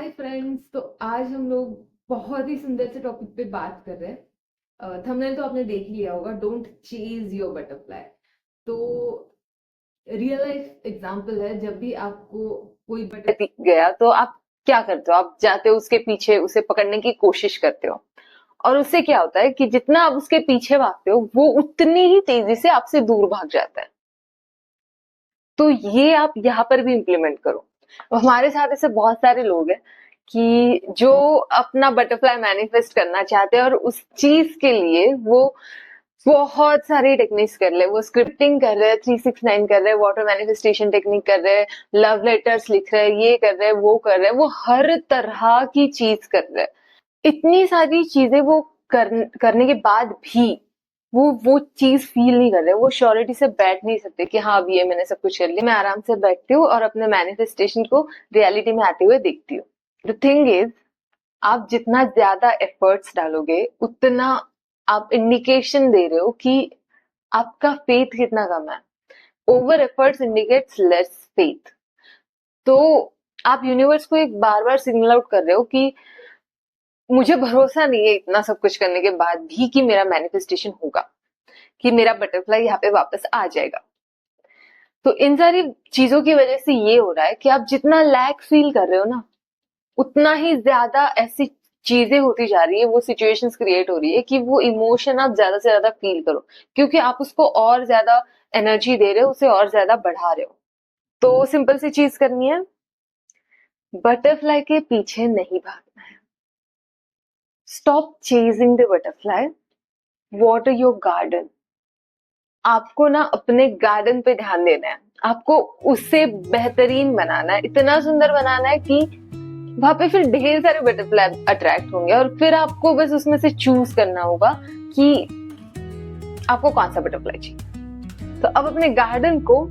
Hi friends. तो आज हम लोग बहुत ही सुंदर से टॉपिक पे बात कर रहे हैं। थंबनेल तो आपने देख लिया होगा, डोंट चेज योर बटरफ्लाई। तो रियल लाइफ एग्जांपल है, जब भी आपको कोई बटरफ्लाई दिख गया तो आप क्या करते हो? आप जाते हो उसके पीछे, उसे पकड़ने की कोशिश करते हो, और उससे क्या होता है कि जितना आप उसके पीछे भागते हो वो उतनी ही तेजी से आपसे दूर भाग जाता है। तो ये आप यहाँ पर भी इम्प्लीमेंट करो। हमारे साथ ऐसे बहुत सारे लोग हैं कि जो अपना बटरफ्लाई मैनिफेस्ट करना चाहते हैं और उस चीज के लिए वो बहुत सारी टेक्निक्स कर रहे हैं। वो स्क्रिप्टिंग कर रहे हैं, 369 कर रहे हैं, वाटर मैनिफेस्टेशन टेक्निक कर रहे हैं, लव लेटर्स लिख रहे हैं, ये कर रहे हैं, वो कर रहे हैं, वो हर तरह की चीज कर रहे हैं। इतनी सारी चीजें वो करने के बाद भी वो चीज फील नहीं कर रहे। वो श्योरिटी से बैठ नहीं सकते कि हाँ अब ये मैंने सब कुछ कर लिया। मैं आराम से बैठती हूँ और अपने मैनिफेस्टेशन को रियलिटी में आते हुए देखती हूँ। द थिंग इज, आप जितना ज्यादा एफर्ट्स डालोगे उतना आप इंडिकेशन दे रहे हो कि आपका फेथ कितना कम है। Over efforts indicates less faith. तो आप यूनिवर्स को एक बार बार सिग्नल आउट कर रहे हो कि मुझे भरोसा नहीं है इतना सब कुछ करने के बाद भी कि मेरा मैनिफेस्टेशन होगा, कि मेरा बटरफ्लाई यहाँ पे वापस आ जाएगा। तो इन सारी चीजों की वजह से ये हो रहा है कि आप जितना लैक फील कर रहे हो ना, उतना ही ज्यादा ऐसी चीजें होती जा रही है, वो सिचुएशंस क्रिएट हो रही है कि वो इमोशन आप ज्यादा से ज्यादा फील करो, क्योंकि आप उसको और ज्यादा एनर्जी दे रहे हो, उसे और ज्यादा बढ़ा रहे हो। तो सिंपल सी चीज करनी है, बटरफ्लाई के पीछे नहीं भागना है। Stop chasing the butterfly, water your garden. आपको ना अपने गार्डन पे ध्यान देना है। आपको उससे बेहतरीन बनाना है, इतना सुंदर बनाना है कि वहां पे फिर ढेर सारे बटरफ्लाई अट्रैक्ट होंगे, और फिर आपको बस उसमें से चूज करना होगा कि आपको कौन सा बटरफ्लाई चाहिए। तो अब अपने गार्डन को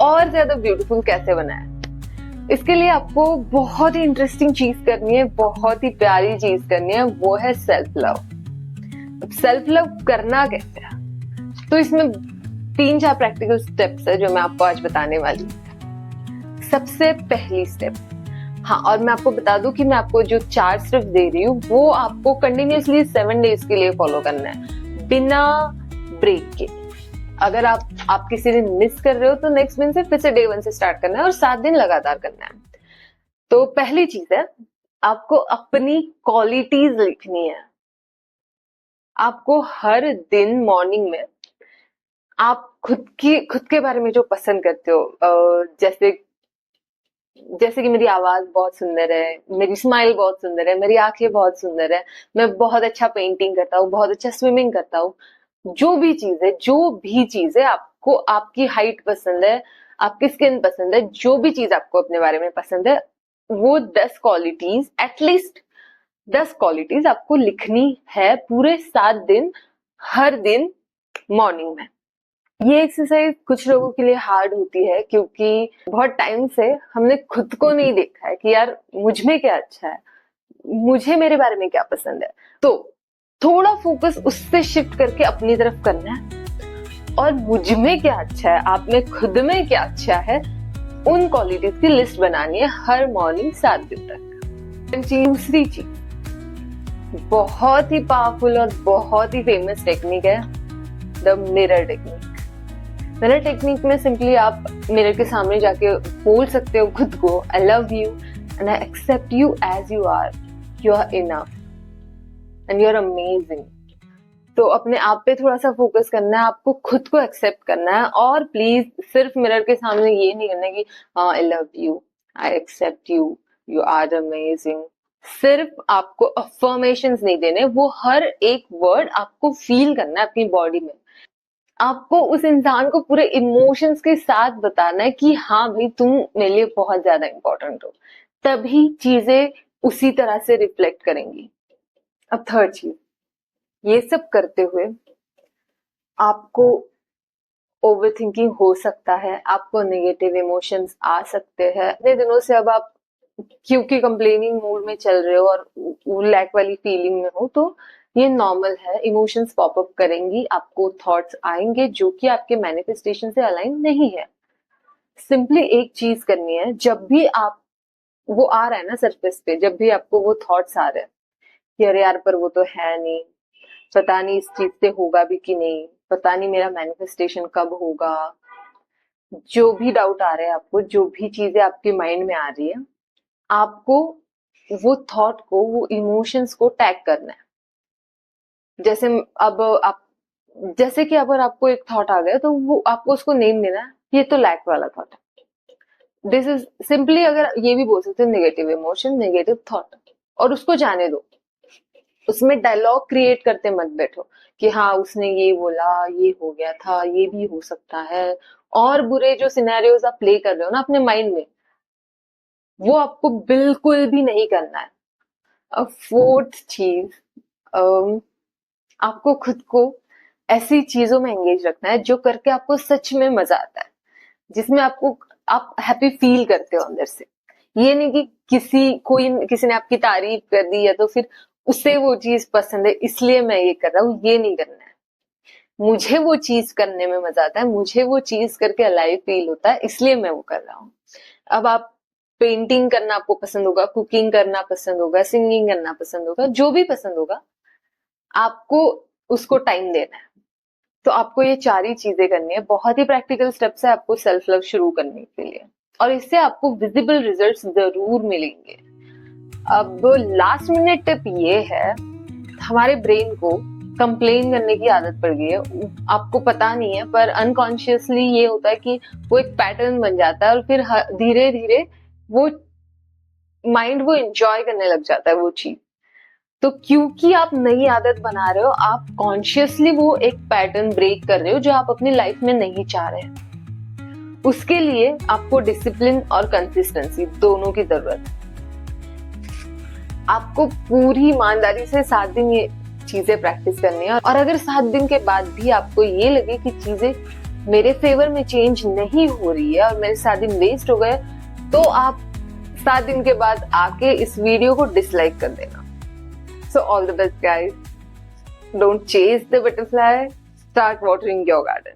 और ज्यादा ब्यूटीफुल कैसे बनाए, इसके लिए आपको बहुत ही इंटरेस्टिंग चीज करनी है, बहुत ही प्यारी चीज करनी है, वो है सेल्फ लव। सेल्फ लव करना कैसे है, तो इसमें 3-4 प्रैक्टिकल स्टेप्स है जो मैं आपको आज बताने वाली हूँ। सबसे पहली स्टेप, हाँ, और मैं आपको बता दूं कि मैं आपको जो 4 स्टेप्स दे रही हूँ वो आपको कंटिन्यूअसली 7 डेज के लिए फॉलो करना है, बिना ब्रेक के। अगर आप किसी दिन मिस कर रहे हो तो नेक्स्ट दिन से फिर से डे 1 से स्टार्ट करना है और 7 दिन लगातार करना है। तो पहली चीज है, आपको अपनी क्वालिटीज लिखनी है। आपको हर दिन मॉर्निंग में आप खुद के बारे में जो पसंद करते हो, जैसे जैसे कि मेरी आवाज बहुत सुंदर है, मेरी स्माइल बहुत सुंदर है, मेरी आंखें बहुत सुंदर है, मैं बहुत अच्छा पेंटिंग करता हूँ, बहुत अच्छा स्विमिंग करता हूँ। जो भी चीज है आपको, आपकी हाइट पसंद है, आपकी स्किन पसंद है, जो भी चीज आपको अपने बारे में पसंद है, वो 10 क्वालिटीज, एटलीस्ट 10 क्वालिटीज आपको लिखनी है पूरे 7 दिन, हर दिन मॉर्निंग में। ये एक्सरसाइज कुछ लोगों के लिए हार्ड होती है, क्योंकि बहुत टाइम से हमने खुद को नहीं देखा है कि यार मुझ में क्या अच्छा है, मुझे मेरे बारे में क्या पसंद है। तो थोड़ा फोकस उससे शिफ्ट करके अपनी तरफ करना है, और मुझ में क्या अच्छा है, आप में खुद में क्या अच्छा है, उन क्वालिटीज की लिस्ट बनानी है हर मॉर्निंग 7 दिन तक। दूसरी चीज, बहुत ही पावरफुल और बहुत ही फेमस टेक्निक है, the mirror technique. Mirror technique में सिंपली आप मिरर के सामने जाके बोल सकते हो खुद को, I love you and I accept you as you are enough and you are amazing. तो अपने आप पे थोड़ा सा फोकस करना है, आपको खुद को एक्सेप्ट करना है, और प्लीज सिर्फ मिरर के सामने ये नहीं करना कि I love you, I accept you, you are amazing. सिर्फ आपको अफर्मेशंस नहीं देने, वो हर एक वर्ड आपको फील करना है अपनी बॉडी में। आपको उस इंसान को पूरे इमोशंस के साथ बताना है कि हाँ भाई तुम मेरे लिए बहुत ज्यादा इंपॉर्टेंट हो, तभी चीजें उसी तरह से रिफ्लेक्ट करेंगी। अब थर्ड चीज, ये सब करते हुए आपको ओवर थिंकिंग हो सकता है, आपको नेगेटिव इमोशंस आ सकते हैं। इतने दिनों से अब आप क्योंकि कंप्लेनिंग मूड में चल रहे हो और लैक वाली फीलिंग में हो, तो ये नॉर्मल है। इमोशंस पॉपअप करेंगी, आपको थॉट्स आएंगे जो कि आपके मैनिफेस्टेशन से अलाइन नहीं है। सिंपली एक चीज करनी है, जब भी आप वो आ रहा है ना सरफेस पे, जब भी आपको वो थॉट्स आ रहे हैं कि अरे यार पर वो तो है नहीं, पता नहीं इस चीज से होगा भी कि नहीं, पता नहीं मेरा मैनिफेस्टेशन कब होगा, जो भी डाउट आ रहे हैं आपको, जो भी चीजें आपके माइंड में आ रही है, आपको वो थॉट को, वो इमोशंस को टैग करना है। जैसे अब आप, जैसे कि अगर आपको एक थॉट आ गया तो वो आपको उसको नेम देना है, ये तो लैक वाला थॉट है, दिस इज सिंपली, अगर ये भी बोल सकते हो नेगेटिव इमोशन, नेगेटिव थॉट, और उसको जाने दो। उसमें डायलॉग क्रिएट करते मत बैठो कि हाँ उसने ये बोला, ये हो गया था, ये भी हो सकता है, और बुरे जो सिनेरियोज आप प्ले कर रहे हो ना अपने माइंड में, वो आपको बिल्कुल भी नहीं करना है। अब फोर्थ चीज, आपको खुद को ऐसी चीजों में एंगेज रखना है जो करके आपको सच में मजा आता है, जिसमें आपको, आप हैप्पी फील करते हो अंदर से। ये नहीं कि किसी ने आपकी तारीफ कर दी या तो फिर उसे वो चीज पसंद है इसलिए मैं ये कर रहा हूँ, ये नहीं करना है। मुझे वो चीज करने में मजा आता है, मुझे वो चीज करके अलाइव फील होता है, इसलिए मैं वो कर रहा हूँ। अब आप पेंटिंग करना आपको पसंद होगा, कुकिंग करना पसंद होगा, सिंगिंग करना पसंद होगा, जो भी पसंद होगा, आपको उसको टाइम देना है। तो आपको ये 4 ही चीजें करनी है। बहुत ही प्रैक्टिकल स्टेप्स है आपको सेल्फ लव शुरू करने के लिए, और इससे आपको विजिबल रिजल्ट्स जरूर मिलेंगे। अब लास्ट मिनट टिप ये है, हमारे ब्रेन को कंप्लेन करने की आदत पड़ गई है, आपको पता नहीं है पर अनकॉन्शियसली ये होता है कि वो एक पैटर्न बन जाता है, और फिर धीरे धीरे वो माइंड वो एंजॉय करने लग जाता है वो चीज। तो क्योंकि आप नई आदत बना रहे हो, आप कॉन्शियसली वो एक पैटर्न ब्रेक कर रहे हो जो आप अपनी लाइफ में नहीं चाह रहे हैं। उसके लिए आपको डिसिप्लिन और कंसिस्टेंसी दोनों की जरूरत है। आपको पूरी ईमानदारी से 7 दिन ये चीजें प्रैक्टिस करनी है, और अगर 7 दिन के बाद भी आपको ये लगे कि चीजें मेरे फेवर में चेंज नहीं हो रही है और मेरे 7 दिन वेस्ट हो गए, तो आप 7 दिन के बाद आके इस वीडियो को डिसलाइक कर देना। So all the best guys. Don't chase the butterfly, start watering your garden.